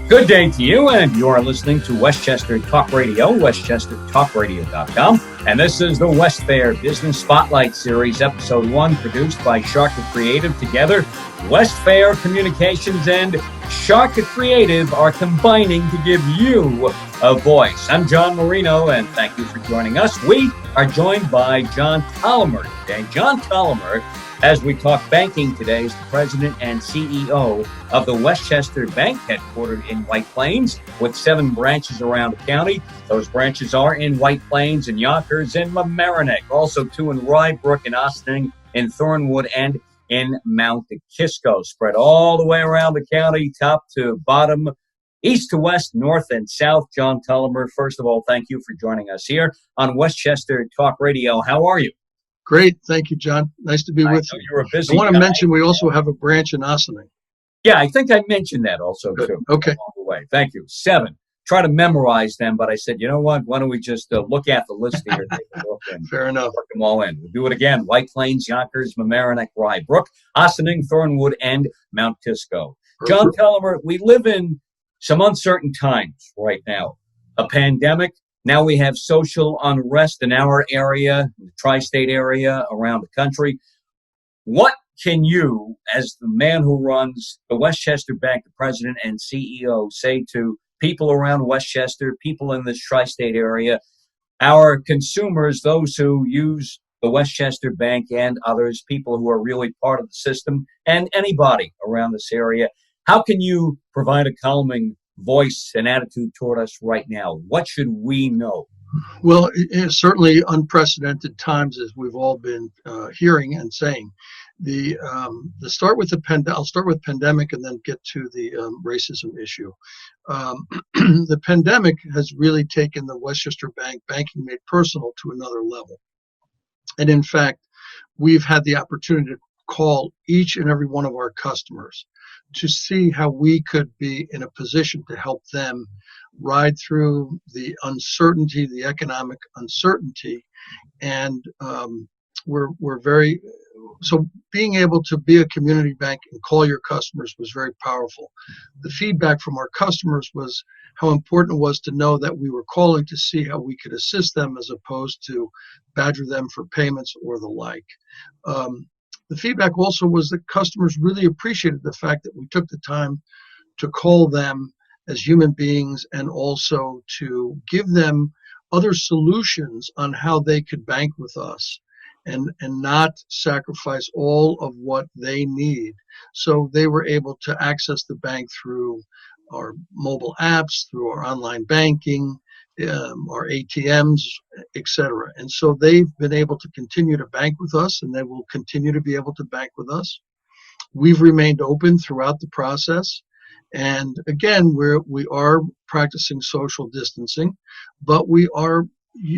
Good day to you, and you are listening to Westchester Talk Radio, westchestertalkradio.com. And this is the WestFair Business Spotlight Series, Episode 1, produced by Sharka Creative. Together, WestFair Communications and Sharka Creative are combining to give you a voice. I'm John Marino, and thank you for joining us. We are joined by John Tolomer today. John Tolomer, as we talk banking today, is the president and CEO of the Westchester Bank, headquartered in White Plains, with 7 branches around the county. Those branches are in White Plains, in Yonkers, and Mamaroneck. Also 2 in Rybrook, in Ossining, in Thornwood, and in Mount Kisco. Spread all the way around the county, top to bottom, east to west, north and south. John Tolomer, first of all, thank you for joining us here on Westchester Talk Radio. How are you? Great. Thank you, John. Nice to be with you. You're a busy I want to guy. mention we also have a branch in Ossining. Yeah, I think I mentioned that also, Good. too. Okay. Along the way. Thank you. 7. Try to memorize them, but I said, you know what? Why don't we just look at the list here, take a look, and Fair enough. work them all in. We'll do it again. White Plains, Yonkers, Mamaroneck, Rybrook, Ossining, Thornwood, and Mount Kisco. John Tolomer, we live in some uncertain times right now. A pandemic. Now we have social unrest in our area, the tri-state area, around the country. What can you, as the man who runs the Westchester Bank, the president and CEO, say to people around Westchester, people in this tri-state area, our consumers, those who use the Westchester Bank and others, people who are really part of the system, and anybody around this area? How can you provide a calming voice and attitude toward us right now? What should we know? Well, it's certainly unprecedented times, as we've all been hearing and saying. I'll start with pandemic and then get to the racism issue. The pandemic has really taken the Westchester Bank banking made personal to another level. And in fact, we've had the opportunity to call each and every one of our customers to see how we could be in a position to help them ride through the uncertainty, the economic uncertainty. And so being able to be a community bank and call your customers was very powerful. The feedback from our customers was how important it was to know that we were calling to see how we could assist them as opposed to badger them for payments or the like. The feedback also was that customers really appreciated the fact that we took the time to call them as human beings and also to give them other solutions on how they could bank with us and not sacrifice all of what they need. So they were able to access the bank through our mobile apps, through our online banking, our ATMs, etc. And so they've been able to continue to bank with us, and they will continue to be able to bank with us. We've remained open throughout the process. And again, we are practicing social distancing, but we are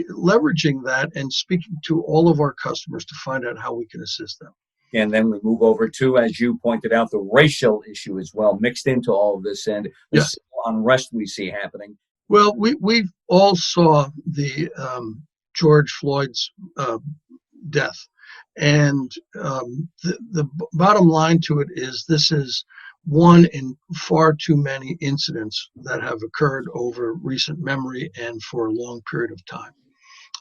leveraging that and speaking to all of our customers to find out how we can assist them. And then we move over to, as you pointed out, the racial issue as well, mixed into all of this, and the civil unrest we see happening. Well, we all saw the George Floyd's death, and the bottom line to it is this is one in far too many incidents that have occurred over recent memory and for a long period of time.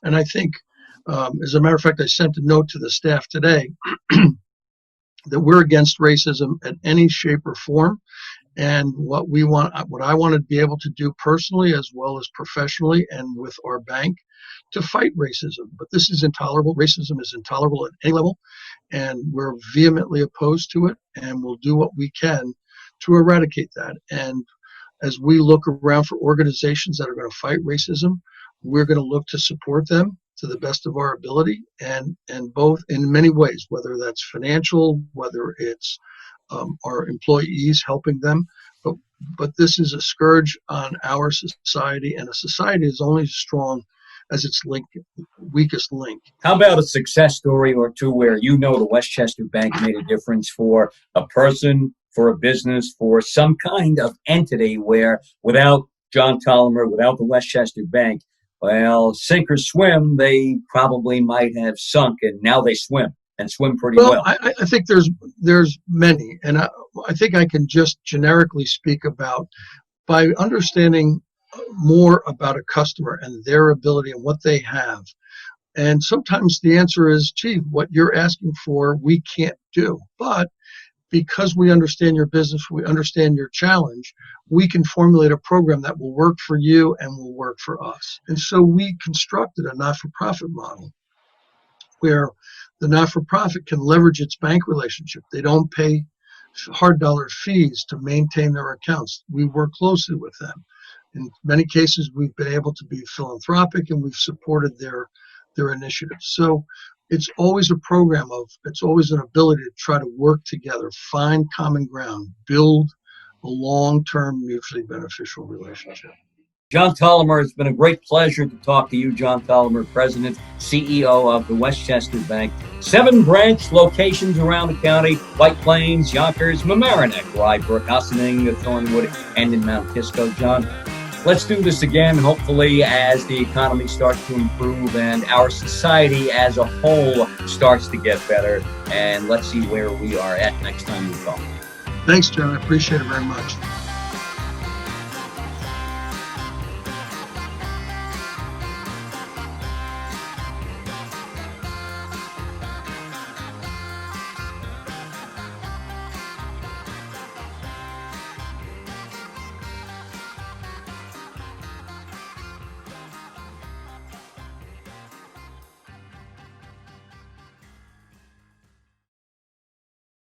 And I think, as a matter of fact, I sent a note to the staff today that we're against racism at any shape or form. And what I want to be able to do personally as well as professionally and with our bank to fight racism. But this is intolerable. Racism is intolerable at any level, and we're vehemently opposed to it, and we'll do what we can to eradicate that. And as we look around for organizations that are going to fight racism, we're going to look to support them to the best of our ability, and both in many ways, whether that's financial, whether it's our employees helping them. But this is a scourge on our society, and a society is only as strong as its weakest link. How about a success story or two where you know the Westchester Bank made a difference for a person, for a business, for some kind of entity where without John Tolomer, without the Westchester Bank, well, sink or swim, they probably might have sunk, and now they swim and swim pretty well. I think there's many, and I think I can just generically speak about by understanding more about a customer and their ability and what they have. And sometimes the answer is, gee, what you're asking for, we can't do. But because we understand your business, we understand your challenge, we can formulate a program that will work for you and will work for us. And so we constructed a not-for-profit model where the not-for-profit can leverage its bank relationship. They don't pay hard dollar fees to maintain their accounts. We work closely with them. In many cases, we've been able to be philanthropic and we've supported their initiatives. So it's always a program it's always an ability to try to work together, find common ground, build a long-term mutually beneficial relationship. John Tolomer, it's been a great pleasure to talk to you. John Tolomer, President, CEO of the Westchester Bank. 7 branch locations around the county: White Plains, Yonkers, Mamaroneck, Rybrook, Ossining, Thornwood, and in Mount Kisco. John, let's do this again, hopefully, as the economy starts to improve and our society as a whole starts to get better. And let's see where we are at next time we talk. Thanks, John. I appreciate it very much.